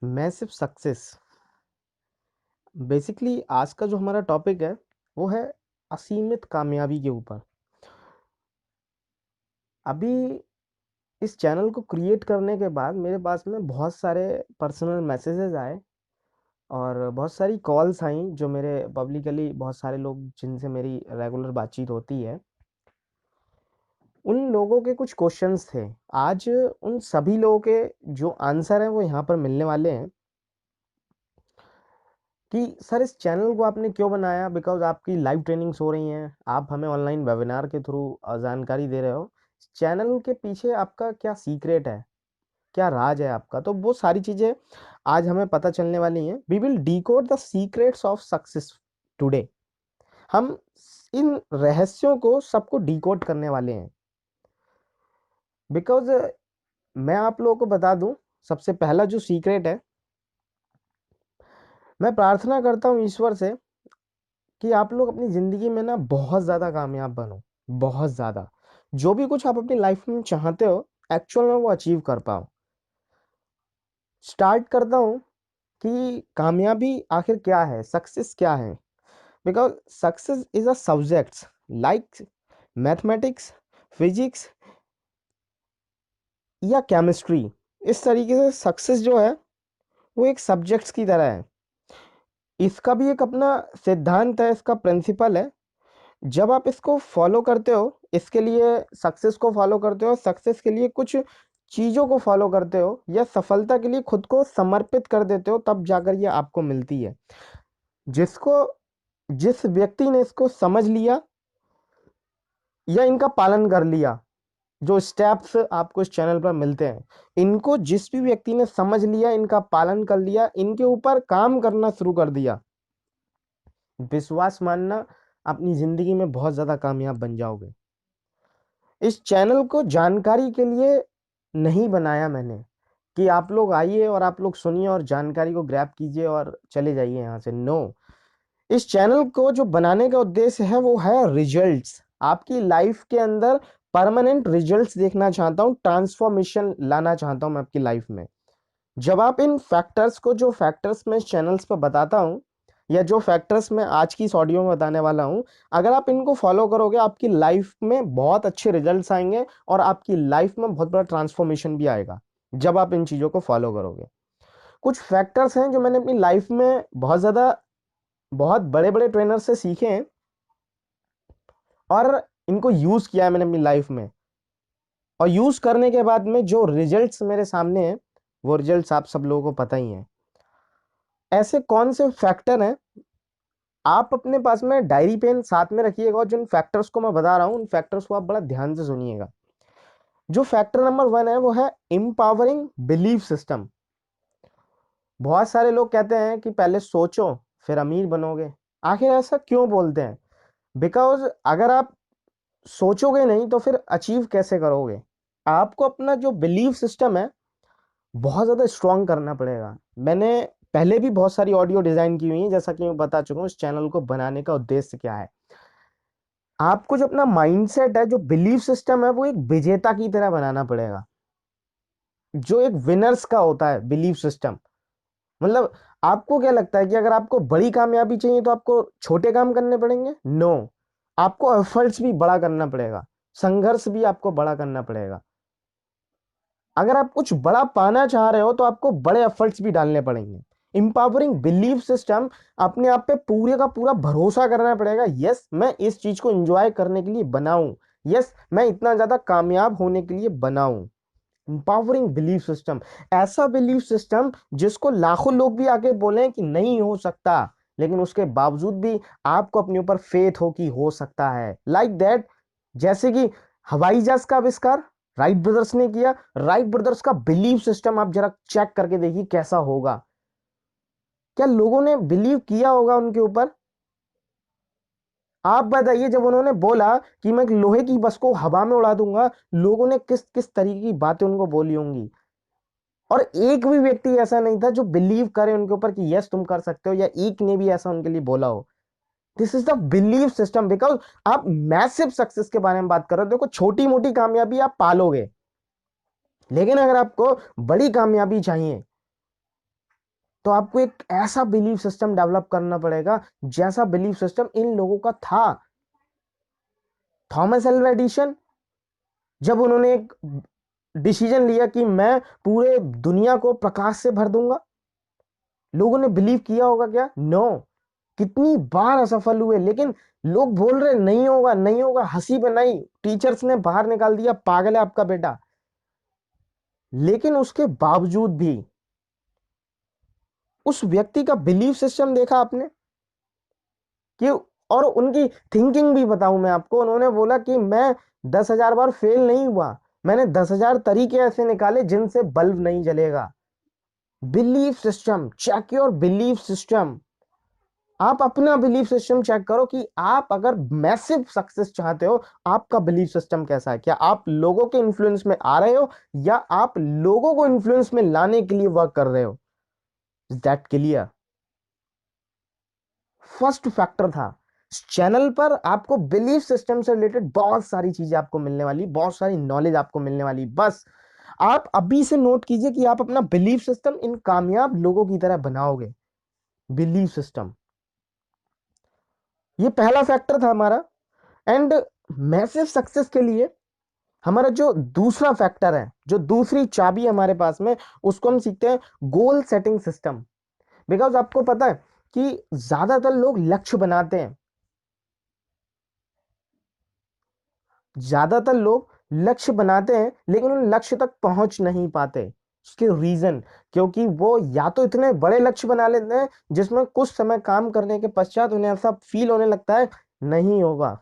Massive success. Basically आज का जो हमारा टॉपिक है वो है असीमित कामयाबी के ऊपर। अभी इस चैनल को क्रिएट करने के बाद मेरे पास में बहुत सारे पर्सनल मैसेजेस आए और बहुत सारी कॉल्स आई जो मेरे पब्लिकली बहुत सारे लोग जिनसे मेरी रेगुलर बातचीत होती है, उन लोगों के कुछ क्वेश्चंस थे। आज उन सभी लोगों के जो आंसर हैं वो यहाँ पर मिलने वाले हैं कि सर इस चैनल को आपने क्यों बनाया। बिकॉज आपकी लाइव ट्रेनिंग्स हो रही हैं, आप हमें ऑनलाइन वेबिनार के थ्रू जानकारी दे रहे हो। चैनल के पीछे आपका क्या सीक्रेट है, क्या राज है आपका, तो वो सारी चीज़ें आज हमें पता चलने वाली हैं। We will decode the secrets of success today. हम इन रहस्यों को सबको डिकोड करने वाले हैं। बिकॉज मैं आप लोगों को बता दूं, सबसे पहला जो सीक्रेट है, मैं प्रार्थना करता हूँ ईश्वर से कि आप लोग अपनी ज़िंदगी में ना बहुत ज़्यादा कामयाब बनो। बहुत ज़्यादा, जो भी कुछ आप अपनी लाइफ में चाहते हो एक्चुअल में वो अचीव कर पाओ। स्टार्ट करता हूँ कि कामयाबी आखिर क्या है, सक्सेस क्या है। Because success is a subjects like mathematics, physics या केमिस्ट्री। इस तरीके से सक्सेस जो है वो एक सब्जेक्ट्स की तरह है। इसका भी एक अपना सिद्धांत है, इसका प्रिंसिपल है। जब आप इसको फॉलो करते हो, इसके लिए सक्सेस को फॉलो करते हो, सक्सेस के लिए कुछ चीज़ों को फॉलो करते हो या सफलता के लिए खुद को समर्पित कर देते हो, तब जाकर ये आपको मिलती है। जिसको जिस व्यक्ति ने इसको समझ लिया या इनका पालन कर लिया, जो स्टेप्स आपको इस चैनल पर मिलते हैं, इनको जिस भी व्यक्ति ने समझ लिया, इनका पालन कर लिया, इनके ऊपर काम करना शुरू कर दिया, विश्वास मानना, अपनी जिंदगी में बहुत ज़्यादा कामयाब बन जाओगे। इस चैनल को जानकारी के लिए नहीं बनाया मैंने कि आप लोग आइए और आप लोग सुनिए और जानकारी को ग्रैब कीजिए और चले जाइए यहाँ से। नो, इस चैनल को जो बनाने का उद्देश्य है वो है रिजल्ट्स। आपकी लाइफ के अंदर परमानेंट रिजल्ट्स देखना चाहता हूँ, ट्रांसफॉर्मेशन लाना चाहता हूँ मैं आपकी लाइफ में। जब आप इन फैक्टर्स को, जो फैक्टर्स मैं इस चैनल्स पर बताता हूँ या जो फैक्टर्स मैं आज की इस ऑडियो में बताने वाला हूँ, अगर आप इनको फॉलो करोगे आपकी लाइफ में बहुत अच्छे रिजल्ट्स आएंगे और आपकी लाइफ में बहुत बड़ा ट्रांसफॉर्मेशन भी आएगा जब आप इन चीज़ों को फॉलो करोगे। कुछ फैक्टर्स हैं जो मैंने अपनी लाइफ में बहुत ज़्यादा, बहुत बड़े बड़े ट्रेनर से सीखे हैं और इनको यूज़ किया है मैंने अपनी लाइफ में, और यूज़ करने के बाद में जो रिजल्ट्स मेरे सामने हैं वो रिजल्ट्स आप सब लोगों को पता ही हैं। ऐसे कौन से फैक्टर हैं, आप अपने पास में डायरी पेन साथ में रखिएगा और जिन फैक्टर्स को मैं बता रहा हूँ उन फैक्टर्स को आप बड़ा ध्यान से सुनिएगा। जो फैक्टर नंबर 1 है वो है एम्पावरिंग बिलीफ सिस्टम। बहुत सारे लोग कहते हैं कि पहले सोचो फिर अमीर बनोगे। आखिर ऐसा क्यों बोलते हैं? बिकॉज अगर आप सोचोगे नहीं तो फिर अचीव कैसे करोगे? आपको अपना जो बिलीफ सिस्टम है बहुत ज़्यादा स्ट्रांग करना पड़ेगा। मैंने पहले भी बहुत सारी ऑडियो डिज़ाइन की हुई है, जैसा कि मैं बता चुका हूँ इस चैनल को बनाने का उद्देश्य क्या है। आपको जो अपना माइंडसेट है, जो बिलीफ सिस्टम है, वो एक विजेता की तरह बनाना पड़ेगा, जो एक विनर्स का होता है बिलीफ सिस्टम। मतलब आपको क्या लगता है कि अगर आपको बड़ी कामयाबी चाहिए तो आपको छोटे काम करने पड़ेंगे? नो, आपको एफर्ट्स भी बड़ा करना पड़ेगा, संघर्ष भी आपको बड़ा करना पड़ेगा। अगर आप कुछ बड़ा पाना चाह रहे हो तो आपको बड़े एफर्ट्स भी डालने पड़ेंगे। इंपावरिंग बिलीफ सिस्टम, अपने आप पे पूरे का पूरा भरोसा करना पड़ेगा। यस, मैं इस चीज को एंजॉय करने के लिए बनाऊं। यस, मैं इतना ज्यादा कामयाब होने के लिए बनाऊं। इंपावरिंग बिलीफ सिस्टम, ऐसा बिलीफ सिस्टम जिसको लाखों लोग भी आके बोले कि नहीं हो सकता, लेकिन उसके बावजूद भी आपको अपने ऊपर फेथ हो कि हो सकता है। लाइक दैट, जैसे कि हवाई जहाज का आविष्कार राइट ब्रदर्स ने किया। राइट ब्रदर्स का बिलीव सिस्टम आप जरा चेक करके देखिए कैसा होगा। क्या लोगों ने बिलीव किया होगा उनके ऊपर? आप बताइए, जब उन्होंने बोला कि मैं लोहे की बस को हवा में उड़ा दूंगा, लोगों ने किस किस तरीके की बातें उनको बोली होंगी। और एक भी व्यक्ति ऐसा नहीं था जो बिलीव करे उनके ऊपर कि यस तुम कर सकते हो, या एक ने भी ऐसा उनके लिए बोला हो। This is the believe system. Because आप मैसिव सक्सेस के बारे में बात कर रहे हो। देखो, छोटी मोटी कामयाबी आप पालोगे, लेकिन अगर आपको बड़ी कामयाबी चाहिए तो आपको एक ऐसा बिलीफ सिस्टम डेवलप करना पड़ेगा जैसा बिलीफ सिस्टम इन लोगों का था। थॉमस एल्वा एडिशन, जब उन्होंने एक डिसीजन लिया कि मैं पूरे दुनिया को प्रकाश से भर दूंगा, लोगों ने बिलीव किया होगा क्या? नो। कितनी बार असफल हुए, लेकिन लोग बोल रहे नहीं होगा नहीं होगा, हंसी बनाई, टीचर्स ने बाहर निकाल दिया, पागल है आपका बेटा। लेकिन उसके बावजूद भी उस व्यक्ति का बिलीफ सिस्टम देखा आपने कि, और उनकी थिंकिंग भी बताऊं मैं आपको, उन्होंने बोला कि मैं 10,000 बार फेल नहीं हुआ, मैंने 10,000 तरीके ऐसे निकाले जिनसे बल्ब नहीं जलेगा। Belief system, check your belief system. आप अपना बिलीफ सिस्टम चेक करो कि आप अगर मैसिव सक्सेस चाहते हो, आपका बिलीफ सिस्टम कैसा है। क्या आप लोगों के इन्फ्लुएंस में आ रहे हो या आप लोगों को इन्फ्लुएंस में लाने के लिए वर्क कर रहे हो? Is that clear? First factor था। चैनल पर आपको बिलीफ सिस्टम से रिलेटेड बहुत सारी चीजें आपको मिलने वाली, बहुत सारी नॉलेज आपको मिलने वाली। बस आप अभी से नोट कीजिए कि आप अपना बिलीफ सिस्टम इन कामयाब लोगों की तरह बनाओगे। बिलीफ सिस्टम, ये पहला फैक्टर था हमारा। एंड मैसिव सक्सेस के लिए हमारा जो दूसरा फैक्टर है, जो दूसरी चाबी हमारे पास में, उसको हम सीखते हैं गोल सेटिंग सिस्टम। बिकॉज आपको पता है कि ज्यादातर लोग लक्ष्य बनाते हैं, ज्यादातर लोग लक्ष्य बनाते हैं लेकिन उन लक्ष्य तक पहुंच नहीं पाते। उसके रीजन, क्योंकि वो या तो इतने बड़े लक्ष्य बना लेते हैं जिसमें कुछ समय काम करने के पश्चात उन्हें ऐसा फील होने लगता है नहीं होगा,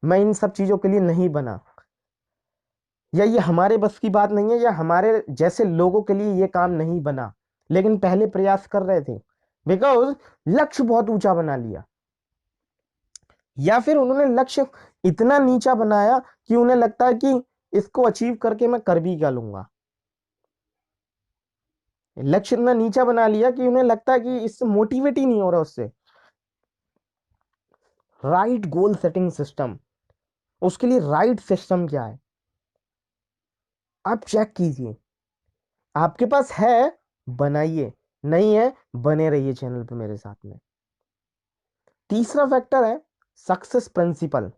मैं इन सब चीजों के लिए नहीं बना, या ये हमारे बस की बात नहीं है, या हमारे जैसे लोगों के लिए ये काम नहीं बना, लेकिन पहले प्रयास कर रहे थे बिकॉज लक्ष्य बहुत ऊंचा बना लिया। या फिर उन्होंने लक्ष्य इतना नीचा बनाया कि उन्हें लगता है कि इसको अचीव करके मैं कर भी क्या लूंगा। लक्ष्य इतना नीचा बना लिया कि उन्हें लगता है कि इससे मोटिवेट ही नहीं हो रहा उससे। राइट गोल सेटिंग सिस्टम, उसके लिए राइट सिस्टम क्या है आप चेक कीजिए। आपके पास है, बनाइए, नहीं है बने रहिए चैनल पे मेरे साथ में। तीसरा फैक्टर है सक्सेस प्रिंसिपल,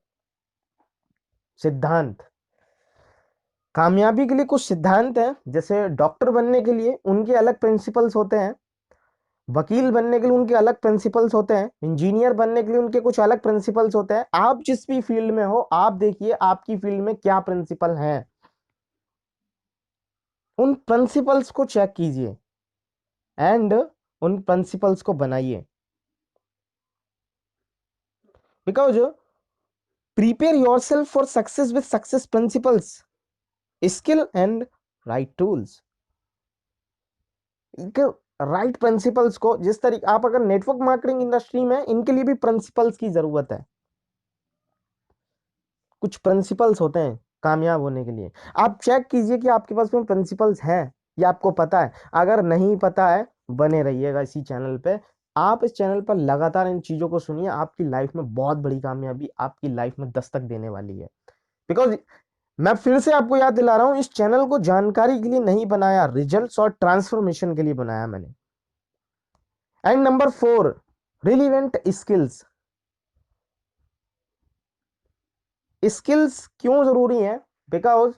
सिद्धांत। कामयाबी के लिए कुछ सिद्धांत हैं, जैसे डॉक्टर बनने के लिए उनके अलग प्रिंसिपल्स होते हैं, वकील बनने के लिए उनके अलग प्रिंसिपल्स होते हैं, इंजीनियर बनने के लिए उनके कुछ अलग प्रिंसिपल्स होते हैं। आप जिस भी फील्ड में हो, आप देखिए आपकी फील्ड में क्या प्रिंसिपल हैं, उन प्रिंसिपल्स को चेक कीजिए एंड उन प्रिंसिपल्स को बनाइए। Because prepare yourself for success with success principles, skill and right tools. Right principles को, जिस तरीके आप अगर नेटवर्क मार्केटिंग इंडस्ट्री में, इनके लिए भी प्रिंसिपल्स की जरूरत है। कुछ प्रिंसिपल्स होते हैं कामयाब होने के लिए। आप चेक कीजिए कि आपके पास में प्रिंसिपल्स हैं या आपको पता है। अगर नहीं पता है, बने रहिएगा इसी चैनल पे। आप इस चैनल पर लगातार इन चीजों को सुनिए, आपकी लाइफ में बहुत बड़ी कामयाबी आपकी लाइफ में दस्तक देने वाली है। बिकॉज मैं फिर से आपको याद दिला रहा हूं, इस चैनल को जानकारी के लिए नहीं बनाया, रिजल्ट्स और ट्रांसफॉर्मेशन के लिए बनाया मैंने। And number 4, relevant skills. Skills क्यों जरूरी है? बिकॉज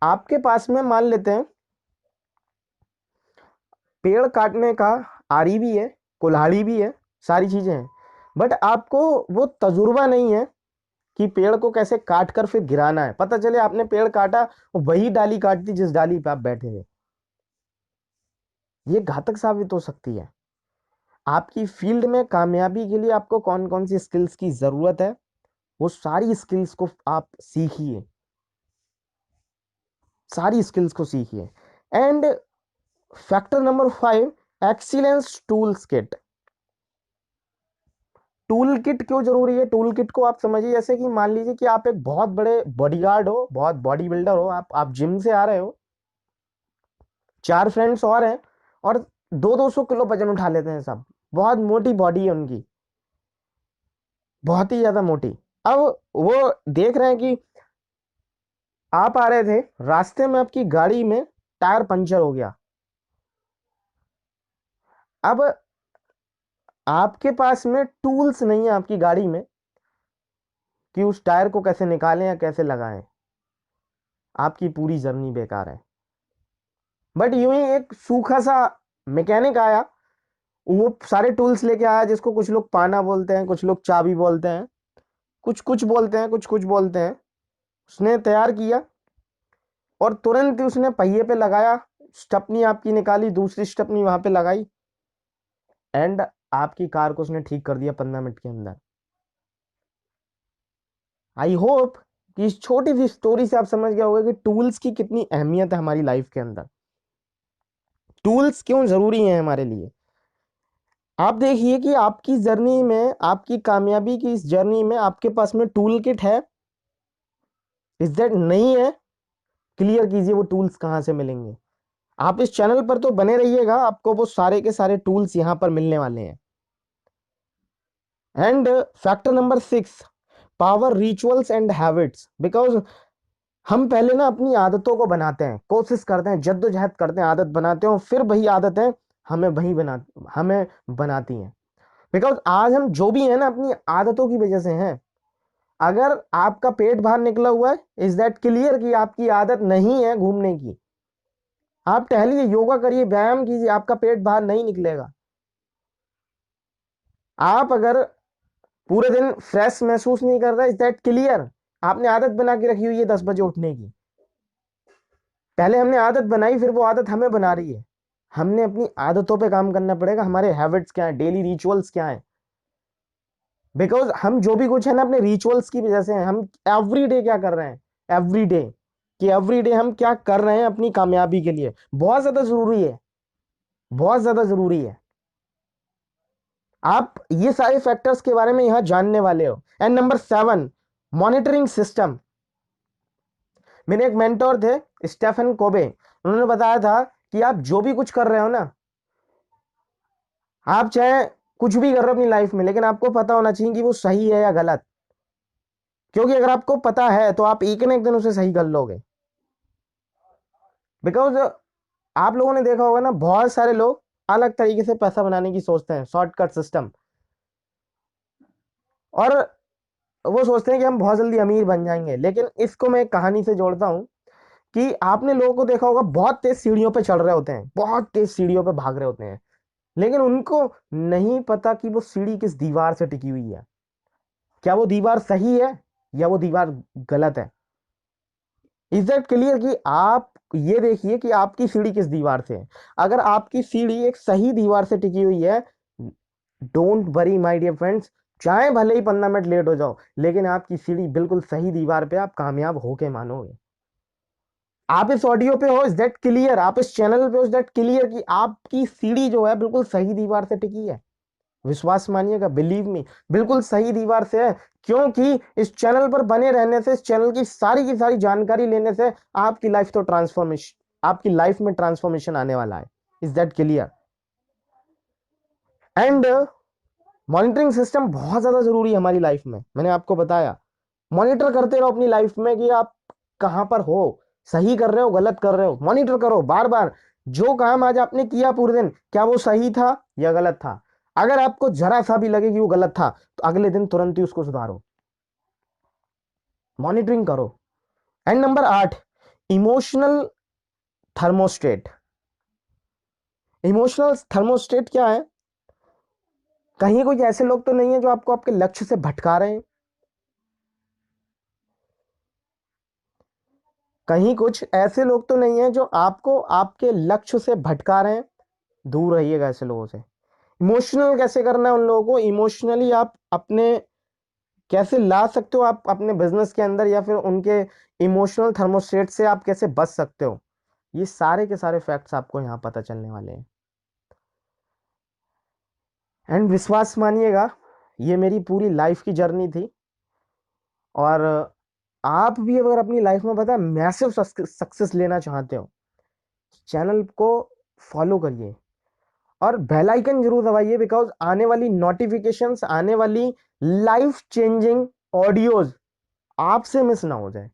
आपके पास में मान लेते हैं पेड़ काटने का आरी भी है, कुल्हाड़ी भी है, सारी चीजें हैं, बट आपको वो तजुर्बा नहीं है कि पेड़ को कैसे काट कर फिर गिराना है। पता चले आपने पेड़ काटा, वही डाली काट दी जिस डाली पे आप बैठे थे, ये घातक साबित हो सकती है। आपकी फील्ड में कामयाबी के लिए आपको कौन कौन सी स्किल्स की जरूरत है, वो सारी स्किल्स को आप सीखिए, सारी स्किल्स को सीखिए। And factor number 5, excellence tools kit. Tool kit क्यों जरूरी है? टूल किट को आप समझिए जैसे कि मान लीजिए कि आप एक बहुत बड़े बॉडीगार्ड हो, बहुत बॉडी बिल्डर हो, आप जिम से आ रहे हो, 4 फ्रेंड्स और हैं, और 200-200 किलो वजन उठा लेते हैं सब, बहुत मोटी बॉडी है उनकी, बहुत ही ज्यादा मोटी। अब वो देख रहे हैं कि आप आ रहे थे, रास्ते में आपकी गाड़ी में टायर पंचर हो गया, अब आपके पास में टूल्स नहीं है आपकी गाड़ी में कि उस टायर को कैसे निकालें या कैसे लगाएं, आपकी पूरी जर्नी बेकार है। बट यूं ही एक सूखा सा मैकेनिक आया, वो सारे टूल्स लेके आया, जिसको कुछ लोग पाना बोलते हैं, कुछ लोग चाबी बोलते हैं, कुछ कुछ बोलते हैं, कुछ कुछ बोलते हैं। उसने तैयार किया और तुरंत ही उसने पहिए पे लगाया, स्टेपनी आपकी निकाली, दूसरी स्टेपनी वहां पे लगाई, एंड आपकी कार को उसने ठीक कर दिया 15 मिनट के अंदर। आई होप कि इस छोटी सी स्टोरी से आप समझ गए होंगे कि टूल्स की कितनी अहमियत है हमारी लाइफ के अंदर, टूल्स क्यों जरूरी हैं हमारे लिए। आप देखिए कि आपकी जर्नी में, आपकी कामयाबी की इस जर्नी में आपके पास में टूल किट है, इज दैट नहीं है, क्लियर कीजिए वो टूल्स कहाँ से मिलेंगे। आप इस चैनल पर तो बने रहिएगा, आपको वो सारे के सारे टूल्स यहां पर मिलने वाले हैं। And factor number 6, power rituals and habits. Because हम पहले ना अपनी आदतों को बनाते हैं, कोशिश करते हैं, जद्दोजहद करते हैं, आदत बनाते हैं, और फिर वही आदतें हमें बनाती हैं। बिकॉज आज हम जो भी है ना अपनी आदतों की वजह से हैं। अगर आपका पेट बाहर निकला हुआ है, इज दैट क्लियर कि आपकी आदत नहीं है घूमने की। आप टहलिए, योगा करिए, व्यायाम कीजिए, आपका पेट बाहर नहीं निकलेगा। आप अगर पूरे दिन फ्रेश महसूस नहीं कर रहे, इज दैट क्लियर आपने आदत बना के रखी हुई है 10 बजे उठने की। पहले हमने आदत बनाई, फिर वो आदत हमें बना रही है। हमने अपनी आदतों पे काम करना पड़ेगा, हमारे हैबिट्स क्या है, डेली रिचुअल्स क्या है। बिकॉज हम जो भी कुछ है ना अपने रिचुअल्स की वजह से हैं। हम एवरी डे क्या कर रहे हैं, एवरी डे, कि एवरी डे हम क्या कर रहे हैं अपनी कामयाबी के लिए, बहुत ज्यादा जरूरी है, बहुत ज्यादा जरूरी है। आप ये सारे फैक्टर्स के बारे में यहां जानने वाले हो। And number 7, monitoring system. मेरे एक मेंटोर थे, स्टेफन कोबे, उन्होंने बताया था कि आप जो भी कुछ कर रहे हो ना, आप चाहे कुछ भी कर रहे हो अपनी लाइफ में, लेकिन आपको पता होना चाहिए कि वो सही है या गलत। क्योंकि अगर आपको पता है तो आप एक ना एक दिन उसे सही कर लोगे। बिकॉज आप लोगों ने देखा होगा ना, बहुत सारे लोग अलग तरीके से पैसा बनाने की सोचते हैं, शॉर्टकट सिस्टम, और वो सोचते हैं कि हम बहुत जल्दी अमीर बन जाएंगे। लेकिन इसको मैं एक कहानी से जोड़ता हूं कि आपने लोगों को देखा होगा बहुत तेज सीढ़ियों पे चढ़ रहे होते हैं, बहुत तेज सीढ़ियों पे भाग रहे होते हैं, लेकिन उनको नहीं पता कि वो सीढ़ी किस दीवार से टिकी हुई है, क्या वो दीवार सही है या वो दीवार गलत है। इज दैट क्लियर कि आप ये देखिए कि आपकी सीढ़ी किस दीवार से है। अगर आपकी सीढ़ी एक सही दीवार से टिकी हुई है, don't worry my dear friends, चाहे भले ही 15 मिनट लेट हो जाओ, लेकिन आपकी सीढ़ी बिल्कुल सही दीवार पे, आप कामयाब होके मानोगे। आप इस ऑडियो पे हो, इज दैट क्लियर, आप इस चैनल पे हो, इज दैट क्लियर कि आपकी सीढ़ी जो है बिल्कुल सही दीवार से टिकी है। विश्वास मानिएगा, बिलीव मी, बिल्कुल सही दीवार से है। क्योंकि इस चैनल पर बने रहने से, इस चैनल की सारी जानकारी लेने से आपकी लाइफ तो ट्रांसफॉर्मेशन, आपकी लाइफ में ट्रांसफॉर्मेशन आने वाला है। Is that clear. And monitoring system बहुत ज्यादा जरूरी है हमारी लाइफ में। मैंने आपको बताया, मॉनिटर करते रहो अपनी लाइफ में कि आप कहां पर हो, सही कर रहे हो, गलत कर रहे हो, मॉनिटर करो बार बार। जो काम आज आपने किया पूरे दिन, क्या वो सही था या गलत था। अगर आपको जरा सा भी लगे कि वो गलत था, तो अगले दिन तुरंत ही उसको सुधारो, मॉनिटरिंग करो। And number 8, emotional thermostat. Emotional thermostat क्या है? कहीं कुछ ऐसे लोग तो नहीं है जो आपको आपके लक्ष्य से भटका रहे हैं, कहीं कुछ ऐसे लोग तो नहीं है जो आपको आपके लक्ष्य से भटका रहे हैं। दूर रहिएगा ऐसे लोगों से। इमोशनल कैसे करना है उन लोगों को, इमोशनली आप अपने कैसे ला सकते हो, आप अपने बिजनेस के अंदर, या फिर उनके इमोशनल थर्मोस्टेट से आप कैसे बच सकते हो, ये सारे के सारे फैक्ट्स आपको यहाँ पता चलने वाले हैं। एंड विश्वास मानिएगा, ये मेरी पूरी लाइफ की जर्नी थी। और आप भी अगर अपनी लाइफ में पता है मैसिव सक्सेस लेना चाहते हो, चैनल को फॉलो करिए और बेल आइकन जरूर दबाइए। बिकॉज आने वाली नोटिफिकेशंस, आने वाली लाइफ चेंजिंग ऑडियोज आपसे मिस ना हो जाए।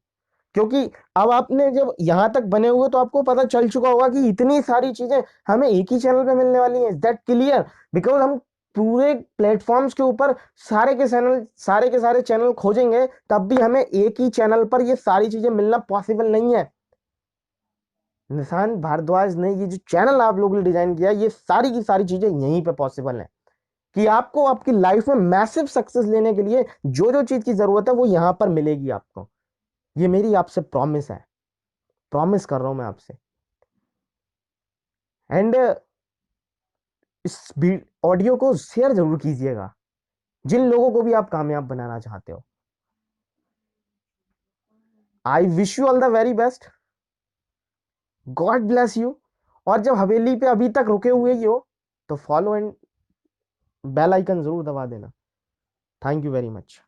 क्योंकि अब आपने जब यहां तक बने हुए तो आपको पता चल चुका होगा कि इतनी सारी चीजें हमें एक ही चैनल पे मिलने वाली हैं। Is that clear? बिकॉज हम पूरे प्लेटफॉर्म्स के ऊपर सारे के सारे चैनल खोजेंगे, तब भी हमें एक ही चैनल पर ये सारी चीजें मिलना पॉसिबल नहीं है। निशान भारद्वाज ने ये जो चैनल आप लोगों ने डिजाइन किया, ये सारी की सारी चीजें यहीं पे पॉसिबल है कि आपको आपकी लाइफ में मैसिव सक्सेस लेने के लिए जो जो चीज की जरूरत है वो यहां पर मिलेगी आपको। ये मेरी आपसे प्रॉमिस है, प्रॉमिस कर रहा हूं मैं आपसे। एंड इस ऑडियो को शेयर जरूर कीजिएगा जिन लोगों को भी आप कामयाब बनाना चाहते हो। I wish you all the very best. God bless you. और जब हवेली पे अभी तक रुके हुए ही हो तो फॉलो एंड बेल आइकन जरूर दबा देना। Thank you very much.